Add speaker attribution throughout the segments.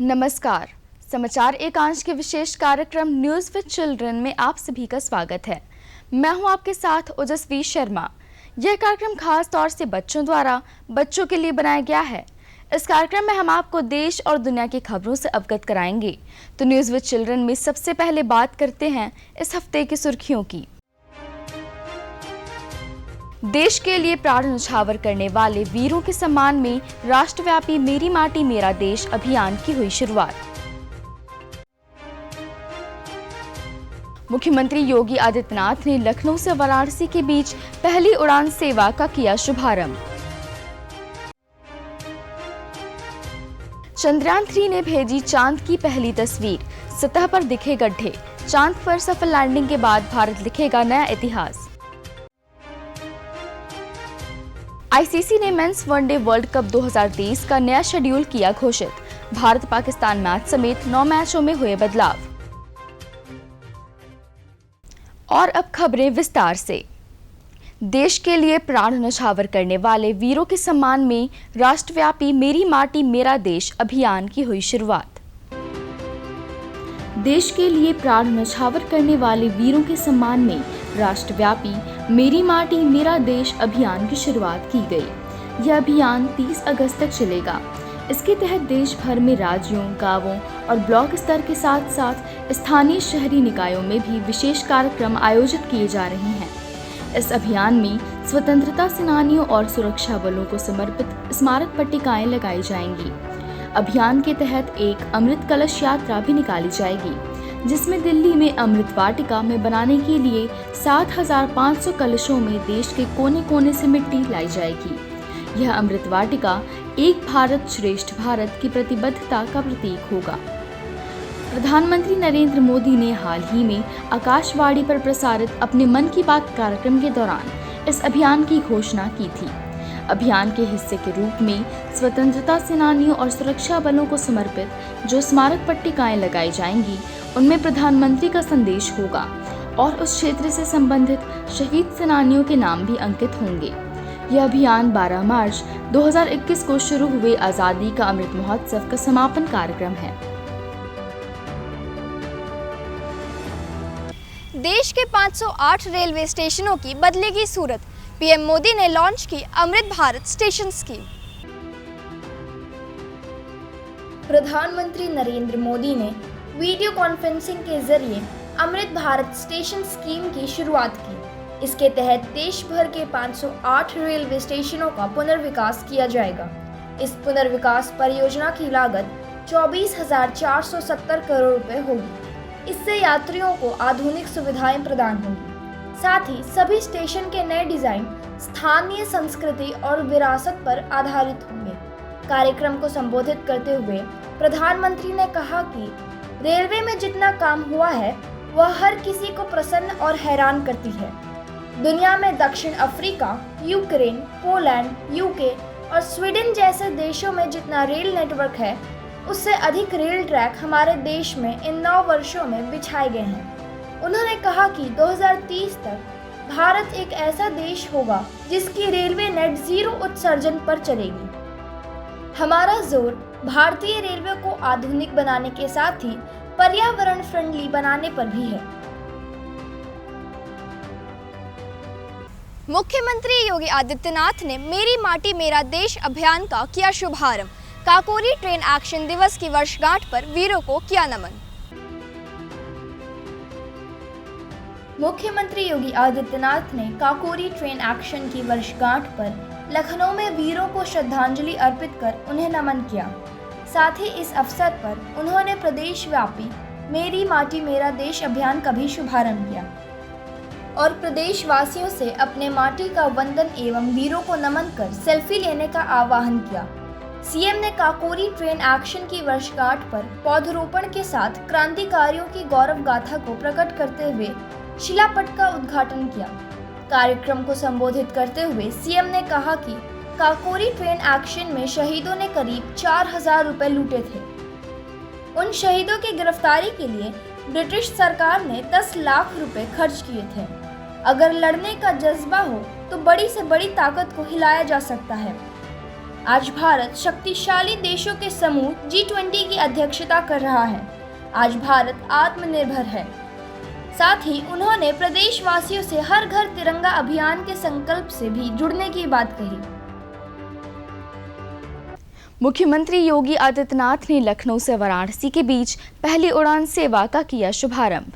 Speaker 1: नमस्कार। समाचार एकांश के विशेष कार्यक्रम न्यूज़ विद चिल्ड्रन में आप सभी का स्वागत है। मैं हूं आपके साथ ओजस्वी शर्मा। यह कार्यक्रम खास तौर से बच्चों द्वारा बच्चों के लिए बनाया गया है। इस कार्यक्रम में हम आपको देश और दुनिया की खबरों से अवगत कराएंगे। तो न्यूज़ विद चिल्ड्रन में सबसे पहले बात करते हैं इस हफ्ते की सुर्खियों की। देश के लिए प्राण न्यौछावर करने वाले वीरों के सम्मान में राष्ट्रव्यापी मेरी माटी मेरा देश अभियान की हुई शुरुआत। मुख्यमंत्री योगी आदित्यनाथ ने लखनऊ से वाराणसी के बीच पहली उड़ान सेवा का किया शुभारंभ। चंद्रयान 3 ने भेजी चांद की पहली तस्वीर, सतह पर दिखे गड्ढे। चांद पर सफल लैंडिंग के बाद भारत लिखेगा नया इतिहास। आईसीसी ने मेंस वनडे वर्ल्ड कप 2023 का नया शेड्यूल किया घोषित। भारत पाकिस्तान मैच समेत 9 मैचों में हुए बदलाव। और अब खबरें विस्तार से। देश के लिए प्राण न्यौछावर करने वाले वीरों के सम्मान में राष्ट्रव्यापी मेरी माटी मेरा देश अभियान की हुई शुरुआत। देश के लिए प्राण न्यौछावर करने वाले वीरों के सम्मान में राष्ट्रव्यापी मेरी माटी मेरा देश अभियान की शुरुआत की गई। यह अभियान 30 अगस्त तक चलेगा। इसके तहत देश भर में राज्यों, गांवों और ब्लॉक स्तर के साथ साथ स्थानीय शहरी निकायों में भी विशेष कार्यक्रम आयोजित किए जा रहे हैं। इस अभियान में स्वतंत्रता सेनानियों और सुरक्षा बलों को समर्पित स्मारक पट्टिकाएं लगाई जाएंगी। अभियान के तहत एक अमृत कलश यात्रा भी निकाली जाएगी, जिसमें दिल्ली में अमृत वाटिका में बनाने के लिए 7,500 कलशों में देश के कोने कोने से मिट्टी लाई जाएगी। यह अमृत वाटिका एक भारत श्रेष्ठ भारत की प्रतिबद्धता का प्रतीक होगा। प्रधानमंत्री नरेंद्र मोदी ने हाल ही में आकाशवाणी पर प्रसारित अपने मन की बात कार्यक्रम के दौरान इस अभियान की घोषणा की थी। अभियान के हिस्से के रूप में स्वतंत्रता सेनानियों और सुरक्षा बलों को समर्पित जो स्मारक पट्टिकाएं लगाई जाएंगी, उनमें प्रधानमंत्री का संदेश होगा और उस क्षेत्र से संबंधित शहीद सेनानियों के नाम भी अंकित होंगे। यह अभियान 12 मार्च 2021 को शुरू हुए आजादी का अमृत महोत्सव का समापन कार्यक्रम है।
Speaker 2: देश के 508 रेलवे स्टेशनों की बदलेगी सूरत। पीएम मोदी ने लॉन्च की अमृत भारत स्टेशन स्कीम।
Speaker 3: प्रधानमंत्री नरेंद्र मोदी ने वीडियो कॉन्फ्रेंसिंग के जरिए अमृत भारत स्टेशन स्कीम की शुरुआत की। इसके तहत देश भर के 508 रेलवे स्टेशनों का पुनर्विकास किया जाएगा। इस पुनर्विकास परियोजना की लागत 24,470 करोड़ रुपए होगी। इससे यात्रियों को आधुनिक सुविधाएं प्रदान होंगी। साथ ही सभी स्टेशन के नए डिजाइन स्थानीय संस्कृति और विरासत पर आधारित होंगे। कार्यक्रम को संबोधित करते हुए प्रधानमंत्री ने कहा कि रेलवे में जितना काम हुआ है वह हर किसी को प्रसन्न और हैरान करती है। दुनिया में दक्षिण अफ्रीका, यूक्रेन, पोलैंड, यूके और स्वीडन जैसे देशों में जितना रेल नेटवर्क है, उससे अधिक रेल ट्रैक हमारे देश में इन 9 वर्षों में बिछाए गए हैं। उन्होंने कहा कि 2030 तक भारत एक ऐसा देश होगा जिसकी रेलवे नेट जीरो उत्सर्जन पर चलेगी। हमारा जोर भारतीय रेलवे को आधुनिक बनाने के साथ ही पर्यावरण फ्रेंडली बनाने पर भी है।
Speaker 2: मुख्यमंत्री योगी आदित्यनाथ ने मेरी माटी मेरा देश अभियान का किया शुभारंभ। काकोरी ट्रेन एक्शन दिवस की वर्षगांठ पर वीरों को किया नमन।
Speaker 3: मुख्यमंत्री योगी आदित्यनाथ ने काकोरी ट्रेन एक्शन की वर्षगांठ पर लखनऊ में वीरों को श्रद्धांजलि अर्पित कर उन्हें नमन किया। साथ ही इस अवसर पर उन्होंने प्रदेशव्यापी मेरी माटी मेरा देश अभियान का भी शुभारंभ किया और प्रदेशवासियों से अपने माटी का वंदन एवं वीरों को नमन कर सेल्फी लेने का आह्वान किया। सीएम ने काकोरी ट्रेन एक्शन की वर्षगांठ पर पौधरोपण के साथ क्रांतिकारियों की गौरव गाथा को प्रकट करते हुए शिलापट का उद्घाटन किया। कार्यक्रम को संबोधित करते हुए सीएम ने कहा कि काकोरी ट्रेन एक्शन में शहीदों ने करीब 4,000 रुपए लूटे थे। उन शहीदों की गिरफ्तारी के लिए ब्रिटिश सरकार ने 10 लाख रुपए खर्च किए थे। अगर लड़ने का जज्बा हो तो बड़ी से बड़ी ताकत को हिलाया जा सकता है। आज भारत शक्तिशाली देशों के समूह G20 की अध्यक्षता कर रहा है। आज भारत आत्मनिर्भर है। साथ ही उन्होंने प्रदेशवासियों से हर घर तिरंगा अभियान के संकल्प से भी जुड़ने की बात कही।
Speaker 1: मुख्यमंत्री योगी आदित्यनाथ ने लखनऊ से वाराणसी के बीच पहली उड़ान सेवा का किया शुभारंभ।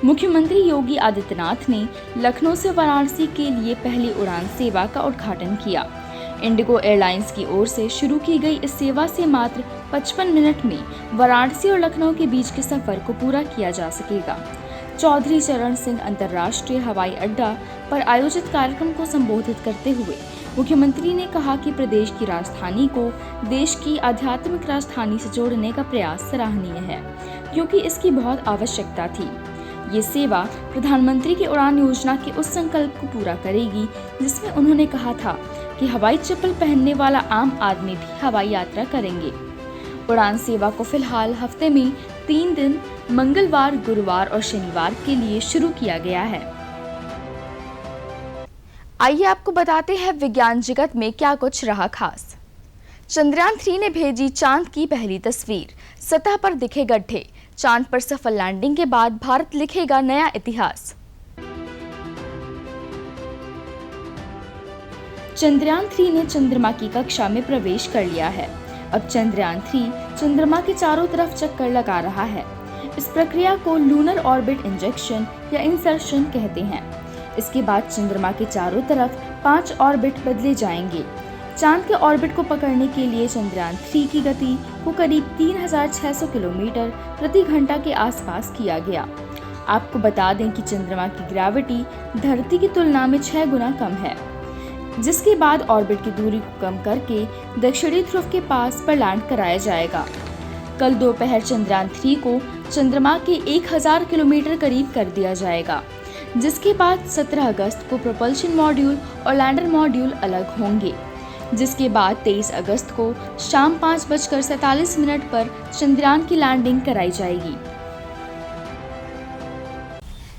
Speaker 1: मुख्यमंत्री योगी आदित्यनाथ ने लखनऊ से वाराणसी के लिए पहली उड़ान सेवा का उद्घाटन किया। इंडिगो एयरलाइंस की ओर से शुरू की गई इस सेवा से मात्र 55 मिनट में वाराणसी और लखनऊ के बीच के सफर को पूरा किया जा सकेगा। चौधरी चरण सिंह अंतर्राष्ट्रीय हवाई अड्डा पर आयोजित कार्यक्रम को संबोधित करते हुए मुख्यमंत्री ने कहा कि प्रदेश की राजधानी को देश की आध्यात्मिक राजधानी से जोड़ने का प्रयास सराहनीय है, क्योंकि इसकी बहुत आवश्यकता थी। ये सेवा प्रधानमंत्री की उड़ान योजना के उस संकल्प को पूरा करेगी जिसमें उन्होंने कहा था कि हवाई चप्पल पहनने वाला आम आदमी भी हवाई यात्रा करेंगे। उड़ान सेवा को फिलहाल हफ्ते में 3 दिन मंगलवार, गुरुवार और शनिवार के लिए शुरू किया गया है। आइए आपको बताते हैं विज्ञान जगत में क्या कुछ रहा खास। चंद्रयान 3 ने भेजी चांद की पहली तस्वीर, सतह पर दिखे गड्ढे। चांद पर सफल लैंडिंग के बाद भारत लिखेगा नया इतिहास। चंद्रयान 3 ने चंद्रमा की कक्षा में प्रवेश कर लिया है। अब चंद्रयान 3 चंद्रमा के चारों तरफ चक्कर लगा रहा है। इस प्रक्रिया को लूनर ऑर्बिट इंजेक्शन या इंसर्शन कहते हैं। इसके बाद चंद्रमा के चारों तरफ 5 ऑर्बिट बदले जाएंगे। चांद के ऑर्बिट को पकड़ने के लिए चंद्रयान 3 की गति को करीब 3600 किलोमीटर प्रति घंटा के आसपास किया गया। आपको बता दें कि चंद्रमा की ग्रेविटी धरती की तुलना में 6 गुना कम है, जिसके बाद ऑर्बिट की दूरी को कम करके दक्षिणी ध्रुव के पास पर लैंड कराया जाएगा। कल दोपहर चंद्रयान 3 को चंद्रमा के 1000 किलोमीटर करीब कर दिया जाएगा, जिसके बाद 17 अगस्त को प्रोपल्शन मॉड्यूल और लैंडर मॉड्यूल अलग होंगे, जिसके बाद 23 अगस्त को शाम 5:47 पर चंद्रयान की लैंडिंग कराई जाएगी।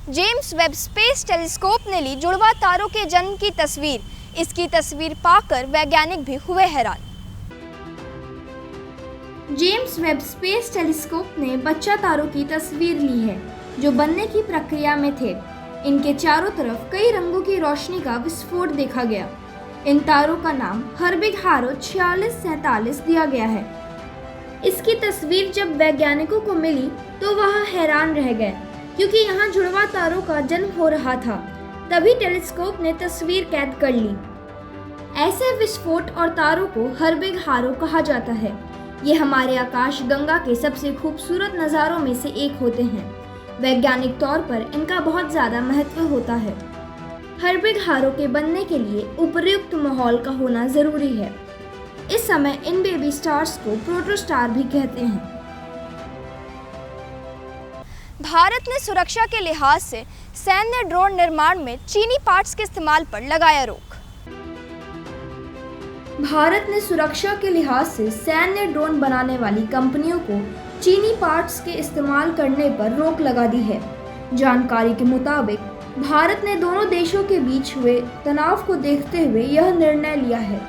Speaker 2: जेम्स वेब स्पेस टेलीस्कोप ने ली जुड़वा तारों के जन्म की तस्वीर। इसकी तस्वीर पाकर वैज्ञानिक भी हुए हैरान।
Speaker 3: जेम्स वेब स्पेस टेलीस्कोप ने बच्चा तारों की तस्वीर ली है, जो बनने की प्रक्रिया में थे। इनके चारों तरफ कई रंगों की रोशनी का विस्फोट देखा गया। इन तारों का नाम हर्बिग-हारो 4647 दिया गया है। इसकी तस्वीर जब वैज्ञानिकों को मिली तो वह हैरान रह गए, क्योंकि यहाँ जुड़वा तारों का जन्म हो रहा था। तभी टेलीस्कोप ने तस्वीर कैद कर ली। ऐसे विस्फोट और तारों को हर्बिग-हारो कहा जाता है। ये हमारे आकाश गंगा के सबसे खूबसूरत नज़ारों में से एक होते हैं। वैज्ञानिक तौर पर इनका बहुत ज़्यादा महत्व होता है। हर्बिग-हारो के बनने के लिए उपयुक्त माहौल का होना ज़रूरी है। इस समय इन बेबी स्टार्स को प्रोटोस्टार भी कहते हैं।
Speaker 2: भारत ने सुरक्षा के लिहाज से सैन्य ड्रोन निर्माण में चीनी पार्ट्स के इस्तेमाल पर लगाया रोक।
Speaker 3: भारत ने सुरक्षा के लिहाज से सैन्य ड्रोन बनाने वाली कंपनियों को चीनी पार्ट्स के इस्तेमाल करने पर रोक लगा दी है। जानकारी के मुताबिक भारत ने दोनों देशों के बीच हुए तनाव को देखते हुए यह निर्णय लिया है।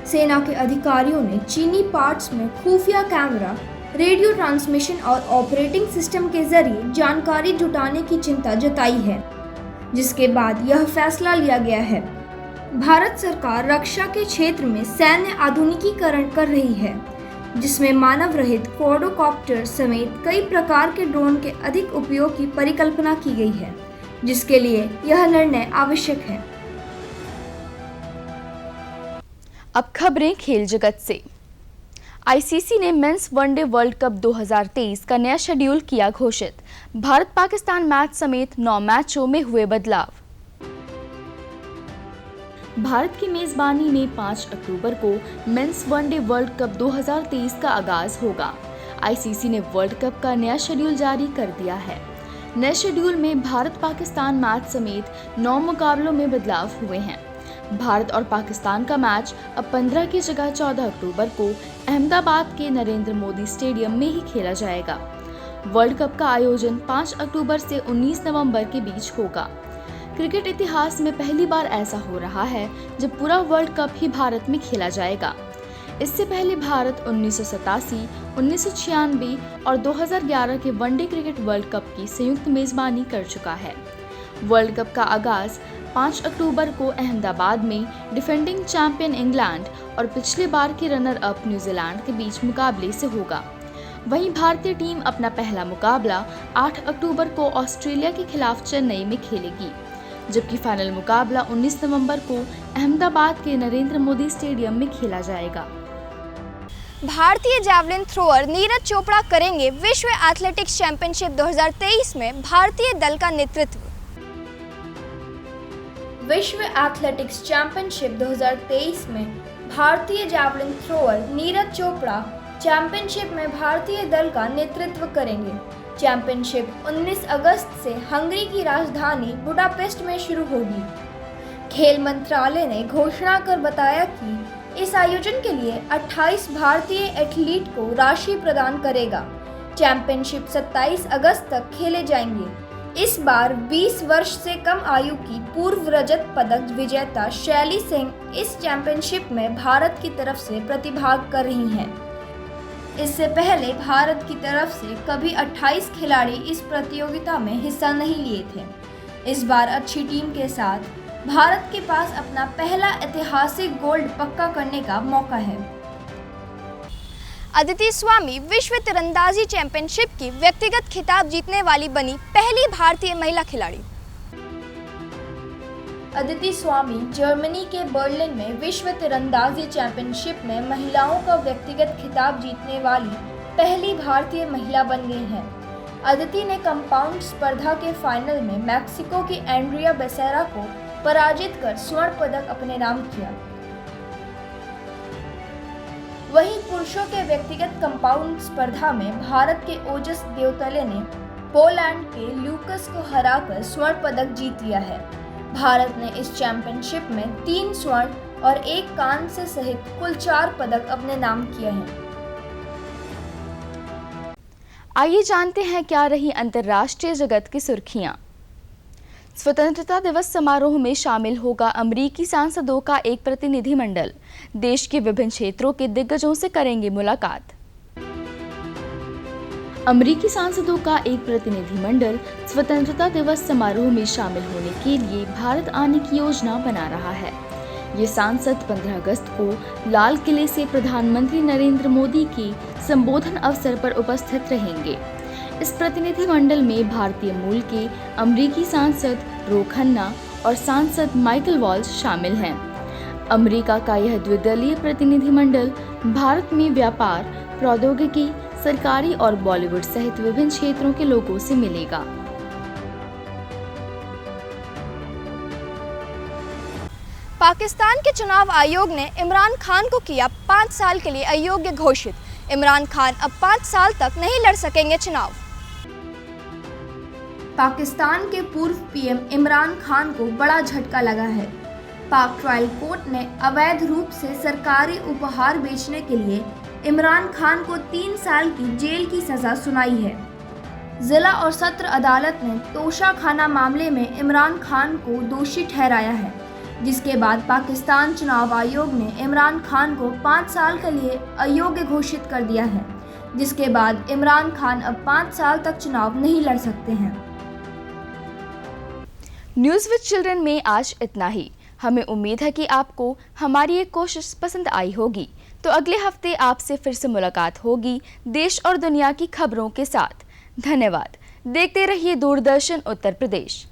Speaker 3: सेना के अधिकारियों ने चीनी पार्ट्स में खुफिया कैमरा, रेडियो ट्रांसमिशन और ऑपरेटिंग सिस्टम के जरिए जानकारी जुटाने की चिंता जताई है, जिसके बाद यह फैसला लिया गया है। भारत सरकार रक्षा के क्षेत्र में सैन्य आधुनिकीकरण कर रही है, जिसमें मानव रहित क्वाड्रोकॉप्टर समेत कई प्रकार के ड्रोन के अधिक उपयोग की परिकल्पना की गई है, जिसके लिए यह निर्णय आवश्यक है।
Speaker 1: अब खबरें खेल जगत से। आईसीसी ने मेंस वनडे वर्ल्ड कप 2023 का नया शेड्यूल किया घोषित। भारत पाकिस्तान मैच समेत 9 मैचों में हुए बदलाव। भारत की मेजबानी में 5 अक्टूबर को मेंस वनडे वर्ल्ड कप 2023 का आगाज होगा। आईसीसी ने वर्ल्ड कप का नया शेड्यूल जारी कर दिया है। नए शेड्यूल में भारत पाकिस्तान मैच समेत 9 मुकाबलों में बदलाव हुए हैं। भारत और पाकिस्तान का मैच अब 15 की जगह 14 अक्टूबर को अहमदाबाद के नरेंद्र मोदी स्टेडियम में ही खेला जाएगा। वर्ल्ड कप का आयोजन 5 अक्टूबर से 19 नवंबर के बीच होगा। क्रिकेट इतिहास में पहली बार ऐसा हो रहा है जब पूरा वर्ल्ड कप ही भारत में खेला जाएगा। इससे पहले भारत 1987, 1996 और 2011 के वनडे क्रिकेट वर्ल्ड कप की संयुक्त मेजबानी कर चुका है। वर्ल्ड कप का आगाज 5 अक्टूबर को अहमदाबाद में डिफेंडिंग चैंपियन इंग्लैंड और पिछले बार के रनर अप न्यूजीलैंड के बीच मुकाबले से होगा। वहीं भारतीय टीम अपना पहला मुकाबला 8 अक्टूबर को ऑस्ट्रेलिया के खिलाफ चेन्नई में खेलेगी, जबकि फाइनल मुकाबला 19 नवंबर को अहमदाबाद के नरेंद्र मोदी स्टेडियम में खेला जाएगा।
Speaker 2: भारतीय जैवलिन थ्रोअर नीरज चोपड़ा करेंगे विश्व एथलेटिक्स चैंपियनशिप 2023 में भारतीय दल का नेतृत्व।
Speaker 3: विश्व एथलेटिक्स चैंपियनशिप 2023 में भारतीय javelin thrower Neeraj Chopra championship में भारतीय दल का नेतृत्व करेंगे। चैंपियनशिप 19 अगस्त से हंगरी की राजधानी बुडापेस्ट में शुरू होगी। खेल मंत्रालय ने घोषणा कर बताया कि इस आयोजन के लिए 28 भारतीय एथलीट को राशि प्रदान करेगा। चैंपियनशिप 27 अगस्त तक खेले जाएंगे। इस बार 20 वर्ष से कम आयु की पूर्व रजत पदक विजेता शैली सिंह इस चैंपियनशिप में भारत की तरफ से प्रतिभाग कर रही हैं। इससे पहले भारत की तरफ से कभी 28 खिलाड़ी इस प्रतियोगिता में हिस्सा नहीं लिए थे। इस बार अच्छी टीम के साथ भारत के पास अपना पहला ऐतिहासिक गोल्ड पक्का करने का मौका है।
Speaker 2: अदिति स्वामी विश्व तीरंदाजी चैंपियनशिप की व्यक्तिगत खिताब जीतने वाली बनी पहली भारतीय महिला खिलाड़ी।
Speaker 3: अदिति स्वामी जर्मनी के बर्लिन में विश्व तीरंदाजी चैंपियनशिप में महिलाओं का व्यक्तिगत खिताब जीतने वाली पहली भारतीय महिला बन गई हैं। अदिति ने कंपाउंड स्पर्धा के फाइनल में मैक्सिको की एंड्रिया बेसेरा को पराजित कर स्वर्ण पदक अपने नाम किया। वहीं पुरुषों के व्यक्तिगत कंपाउंड स्पर्धा में भारत के ओजस देवतले ने पोलैंड के ल्यूकस को हराकर स्वर्ण पदक जीत लिया है। भारत ने इस चैंपियनशिप में 3 स्वर्ण और 1 कांस्य सहित कुल 4 पदक अपने नाम किए हैं।
Speaker 1: आइए जानते हैं क्या रही अंतर्राष्ट्रीय जगत की सुर्खियां। स्वतंत्रता दिवस समारोह में शामिल होगा अमेरिकी सांसदों का एक प्रतिनिधिमंडल। देश के विभिन्न क्षेत्रों के दिग्गजों से करेंगे मुलाकात। अमेरिकी सांसदों का एक प्रतिनिधिमंडल स्वतंत्रता दिवस समारोह में शामिल होने के लिए भारत आने की योजना बना रहा है। ये सांसद 15 अगस्त को लाल किले से प्रधानमंत्री नरेंद्र मोदी के संबोधन अवसर पर उपस्थित रहेंगे। इस प्रतिनिधिमंडल में भारतीय मूल के अमेरिकी सांसद रो खन्ना और सांसद माइकल वॉल्श शामिल हैं। अमेरिका का यह द्विदलीय प्रतिनिधिमंडल भारत में व्यापार, प्रौद्योगिकी, सरकारी और बॉलीवुड सहित विभिन्न क्षेत्रों के लोगों से मिलेगा।
Speaker 2: पाकिस्तान के चुनाव आयोग ने इमरान खान को किया 5 साल के लिए अयोग्य घोषित। इमरान खान अब 5 साल तक नहीं लड़ सकेंगे चुनाव।
Speaker 3: पाकिस्तान के पूर्व पीएम इमरान खान को बड़ा झटका लगा है। पाक ट्रायल कोर्ट ने अवैध रूप से सरकारी उपहार बेचने के लिए इमरान खान को 3 साल की जेल की सजा सुनाई है। जिला और सत्र अदालत ने तोशाखाना मामले में इमरान खान को दोषी ठहराया है, जिसके बाद पाकिस्तान चुनाव आयोग ने इमरान खान को 5 साल के लिए अयोग्य घोषित कर दिया है, जिसके बाद इमरान खान अब 5 साल तक चुनाव नहीं लड़ सकते हैं।
Speaker 1: न्यूज़ विद चिल्ड्रन में आज इतना ही। हमें उम्मीद है कि आपको हमारी ये कोशिश पसंद आई होगी। तो अगले हफ्ते आपसे फिर से मुलाकात होगी देश और दुनिया की खबरों के साथ। धन्यवाद। देखते रहिए दूरदर्शन उत्तर प्रदेश।